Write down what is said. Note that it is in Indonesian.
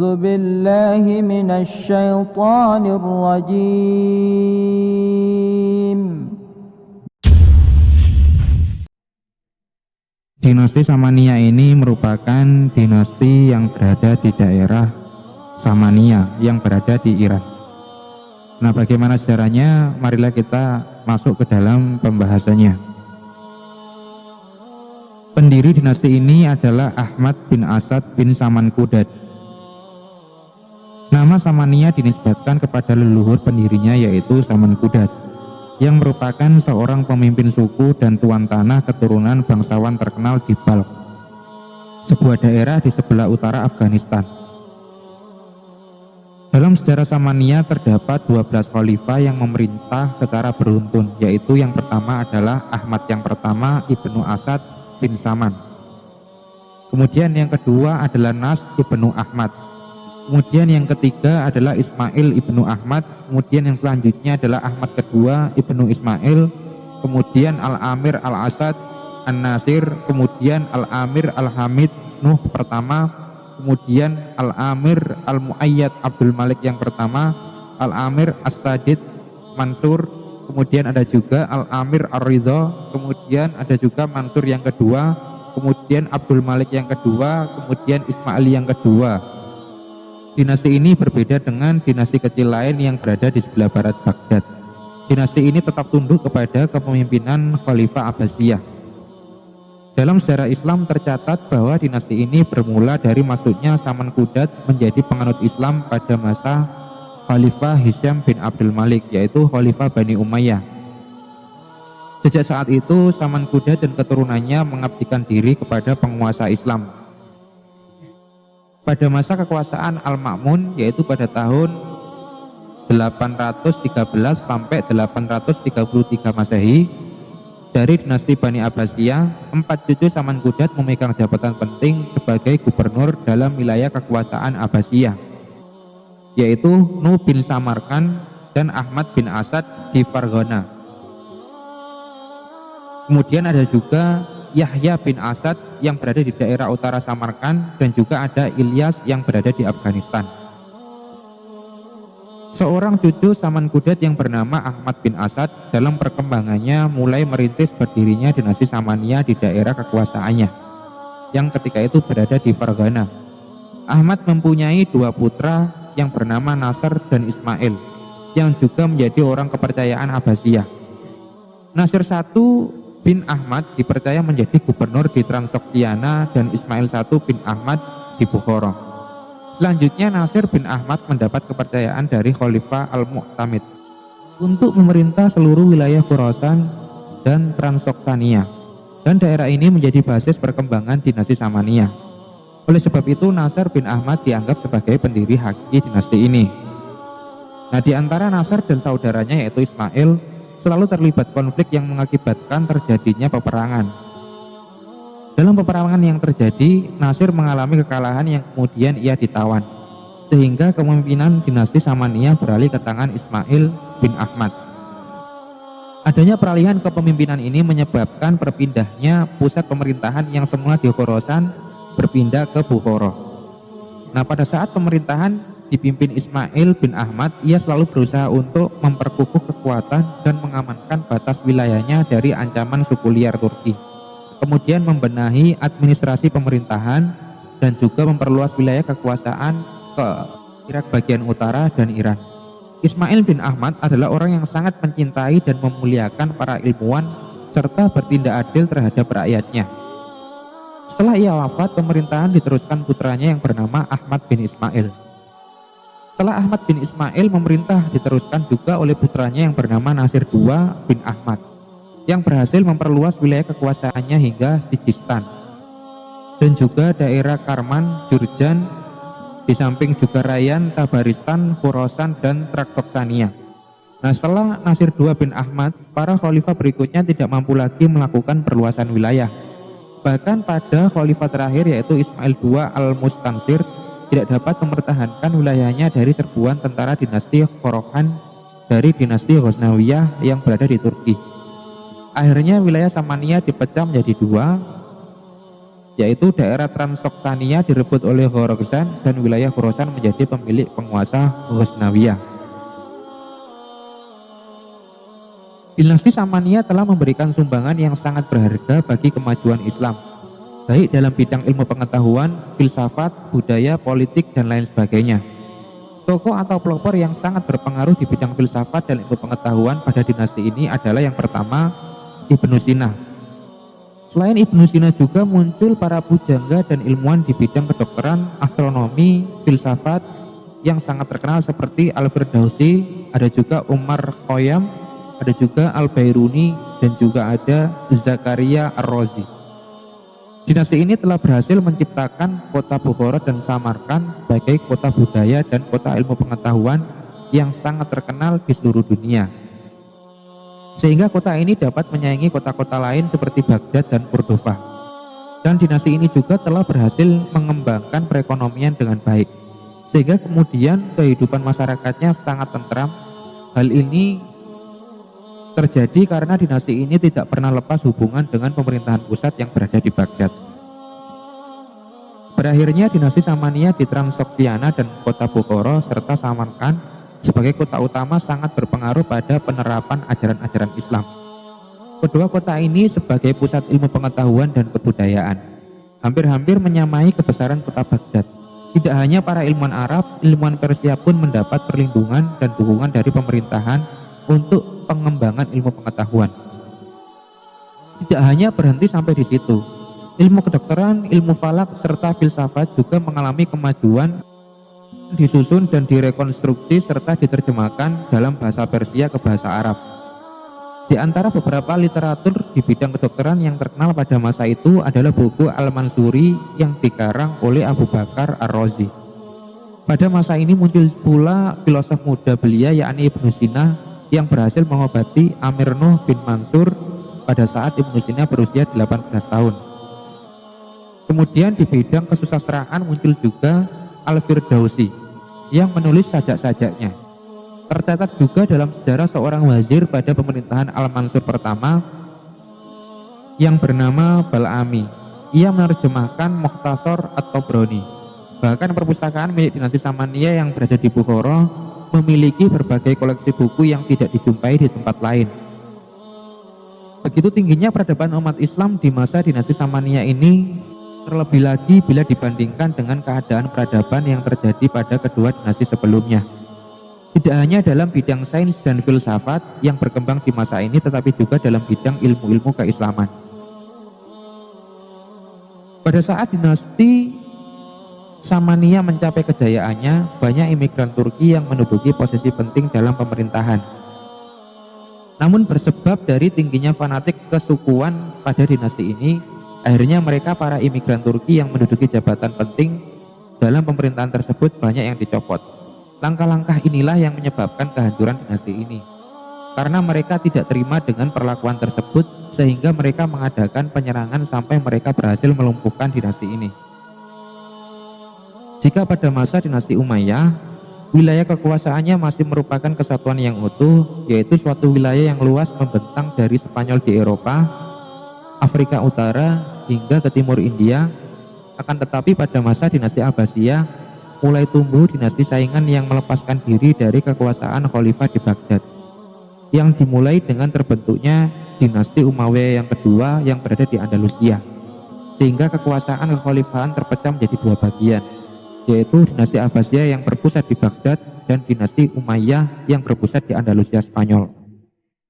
أعوذ بالله من الشيطان الرجيم. Dinasti Samania ini merupakan dinasti yang berada di daerah Samania yang berada di Iran. Nah, bagaimana sejarahnya? Marilah kita masuk ke dalam pembahasannya. Pendiri dinasti ini adalah Ahmad bin Asad bin Samanqudad. Nama Samania dinisbatkan kepada leluhur pendirinya, yaitu Samanqudad, yang merupakan seorang pemimpin suku dan tuan tanah keturunan bangsawan terkenal di Balkh, sebuah daerah di sebelah utara Afghanistan. Dalam sejarah Samania terdapat 12 khalifah yang memerintah secara beruntun, yaitu yang pertama adalah Ahmad yang pertama Ibnu Asad bin Saman. Kemudian yang kedua adalah Nas ibnu Ahmad. Kemudian yang ketiga adalah Ismail ibnu Ahmad. Kemudian yang selanjutnya adalah Ahmad kedua ibnu Ismail. Kemudian Al-Amir Al-Asad An-Nasir. Kemudian Al-Amir Al-Hamid Nuh pertama. Kemudian Al-Amir Al-Mu'ayyad Abdul Malik yang pertama. Al-Amir As-Sadid Mansur. Kemudian ada juga Al-Amir Ar-Ridha. Kemudian ada juga Mansur yang kedua. Kemudian Abdul Malik yang kedua. Kemudian Ismail yang kedua. Dinasti ini berbeda dengan dinasti kecil lain yang berada di sebelah barat Baghdad. Dinasti ini tetap tunduk kepada kepemimpinan Khalifah Abbasiyah. Dalam sejarah Islam tercatat bahwa dinasti ini bermula dari masuknya Samanqudad menjadi penganut Islam pada masa Khalifah Hisham bin Abdul Malik, yaitu Khalifah Bani Umayyah. Sejak saat itu Samanqudad dan keturunannya mengabdikan diri kepada penguasa Islam. Pada masa kekuasaan Al-Ma'mun, yaitu pada tahun 813 sampai 833 Masehi, dari dinasti Bani Abbasiyah, 4 cucu Samanqudad memegang jabatan penting sebagai gubernur dalam wilayah kekuasaan Abbasiyah, yaitu Nuh bin Samarkan dan Ahmad bin Asad di Farghana. Kemudian ada juga Yahya bin Asad yang berada di daerah utara Samarkan, dan juga ada Ilyas yang berada di Afghanistan. Seorang cucu Samanqudad yang bernama Ahmad bin Asad dalam perkembangannya mulai merintis berdirinya dinasti Samania di daerah kekuasaannya, yang ketika itu berada di Farghana. Ahmad mempunyai 2 putra yang bernama Nasr dan Ismail, yang juga menjadi orang kepercayaan Abbasiyah. Nasr I bin Ahmad dipercaya menjadi gubernur di Transoksiana dan Ismail I bin Ahmad di Bukhara. Selanjutnya Nasr bin Ahmad mendapat kepercayaan dari Khalifah Al-Mu'tamid untuk memerintah seluruh wilayah Khurasan dan Transoksania, dan daerah ini menjadi basis perkembangan dinasti Samania. Oleh sebab itu Nasr bin Ahmad dianggap sebagai pendiri hakiki dinasti ini. Nah, di antara Nasr dan saudaranya yaitu Ismail selalu terlibat konflik yang mengakibatkan terjadinya peperangan. Dalam peperangan yang terjadi, Nasr mengalami kekalahan yang kemudian ia ditawan, sehingga kepemimpinan dinasti Samania beralih ke tangan Ismail bin Ahmad. Adanya peralihan kepemimpinan ini menyebabkan berpindahnya pusat pemerintahan yang semula di Khorasan berpindah ke Bukhara. Nah, pada saat pemerintahan dipimpin Ismail bin Ahmad, ia selalu berusaha untuk memperkukuh kekuatan dan mengamankan batas wilayahnya dari ancaman suku liar Turki. Kemudian membenahi administrasi pemerintahan dan juga memperluas wilayah kekuasaan ke Irak bagian utara dan Iran. Ismail bin Ahmad adalah orang yang sangat mencintai dan memuliakan para ilmuwan serta bertindak adil terhadap rakyatnya. Setelah ia wafat, pemerintahan diteruskan putranya yang bernama Ahmad bin Ismail. Setelah Ahmad bin Ismail memerintah, diteruskan juga oleh putranya yang bernama Nasir II bin Ahmad, yang berhasil memperluas wilayah kekuasaannya hingga Sijistan dan juga daerah Karman, Jurjan, di samping juga Rayan, Tabaristan, Khorasan, dan Transoksania. Nah, setelah Nasir II bin Ahmad, para khalifah berikutnya tidak mampu lagi melakukan perluasan wilayah. Bahkan pada khalifah terakhir yaitu Ismail II Al-Mustansir tidak dapat mempertahankan wilayahnya dari serbuan tentara dinasti Korohan dari dinasti Ghaznawiyah yang berada di Turki. Akhirnya wilayah Samania dipecah menjadi 2, yaitu daerah Transoksania direbut oleh Horogzan dan wilayah Khorasan menjadi pemilik penguasa Ghaznawiyah. Dinasti Samaniyah telah memberikan sumbangan yang sangat berharga bagi kemajuan Islam, baik dalam bidang ilmu pengetahuan, filsafat, budaya, politik, dan lain sebagainya. Tokoh atau pelopor yang sangat berpengaruh di bidang filsafat dan ilmu pengetahuan pada dinasti ini adalah yang pertama, Ibnu Sina. Selain Ibnu Sina juga muncul para pujangga dan ilmuwan di bidang kedokteran, astronomi, filsafat yang sangat terkenal seperti Al-Firdausi, ada juga Umar Khayyam, ada juga Al-Bairuni, dan juga ada Zakaria Ar-Razi. Dinasti ini telah berhasil menciptakan kota Bukhara dan Samarkand sebagai kota budaya dan kota ilmu pengetahuan yang sangat terkenal di seluruh dunia. Sehingga kota ini dapat menyaingi kota-kota lain seperti Baghdad dan Cordova. Dan dinasti ini juga telah berhasil mengembangkan perekonomian dengan baik, sehingga kemudian kehidupan masyarakatnya sangat tentram. Hal ini terjadi karena dinasti ini tidak pernah lepas hubungan dengan pemerintahan pusat yang berada di Baghdad. Berakhirnya dinasti Samaniyah di Transoksiana dan kota Bukhara serta Samarkand sebagai kota utama sangat berpengaruh pada penerapan ajaran-ajaran Islam. Kedua kota ini sebagai pusat ilmu pengetahuan dan kebudayaan hampir-hampir menyamai kebesaran kota Baghdad. Tidak hanya para ilmuwan Arab, ilmuwan Persia pun mendapat perlindungan dan dukungan dari pemerintahan untuk pengembangan ilmu pengetahuan. Tidak hanya berhenti sampai di situ, ilmu kedokteran, ilmu falak, serta filsafat juga mengalami kemajuan, disusun dan direkonstruksi serta diterjemahkan dalam bahasa Persia ke bahasa Arab. Di antara beberapa literatur di bidang kedokteran yang terkenal pada masa itu adalah buku Al-Mansuri yang dikarang oleh Abu Bakar Ar-Razi. Pada masa ini muncul pula filosof muda belia yakni Ibnu Sina yang berhasil mengobati Amir Nuh bin Mansur pada saat Ibnu Sina berusia 18 tahun. Kemudian di bidang kesusastraan muncul juga Al-Firdausi yang menulis sajak-sajaknya. Tercatat juga dalam sejarah seorang wazir pada pemerintahan Al-Mansur pertama yang bernama Bal'ami. Ia menerjemahkan Mukhtasar At-Tabrani. Bahkan perpustakaan milik dinasti Samaniyah yang berada di Bukhara memiliki berbagai koleksi buku yang tidak dijumpai di tempat lain. Begitu tingginya peradaban umat Islam di masa dinasti Samaniyah ini, terlebih lagi bila dibandingkan dengan keadaan peradaban yang terjadi pada kedua dinasti sebelumnya. Tidak hanya dalam bidang sains dan filsafat yang berkembang di masa ini, tetapi juga dalam bidang ilmu-ilmu keislaman. Pada saat dinasti Samaniyah mencapai kejayaannya, banyak imigran Turki yang menduduki posisi penting dalam pemerintahan. Namun bersebab dari tingginya fanatik kesukuan pada dinasti ini, akhirnya mereka para imigran Turki yang menduduki jabatan penting dalam pemerintahan tersebut banyak yang dicopot. Langkah-langkah inilah yang menyebabkan kehancuran dinasti ini. Karena mereka tidak terima dengan perlakuan tersebut, sehingga mereka mengadakan penyerangan sampai mereka berhasil melumpuhkan dinasti ini. Jika pada masa dinasti Umayyah, wilayah kekuasaannya masih merupakan kesatuan yang utuh, yaitu suatu wilayah yang luas membentang dari Spanyol di Eropa, Afrika Utara, hingga ke timur India. Akan tetapi pada masa dinasti Abbasiyah, mulai tumbuh dinasti saingan yang melepaskan diri dari kekuasaan khalifah di Baghdad, yang dimulai dengan terbentuknya dinasti Umayyah yang kedua yang berada di Andalusia, sehingga kekuasaan kekhalifahan terpecah menjadi dua bagian, yaitu dinasti Abbasiyah yang berpusat di Baghdad dan dinasti Umayyah yang berpusat di Andalusia Spanyol.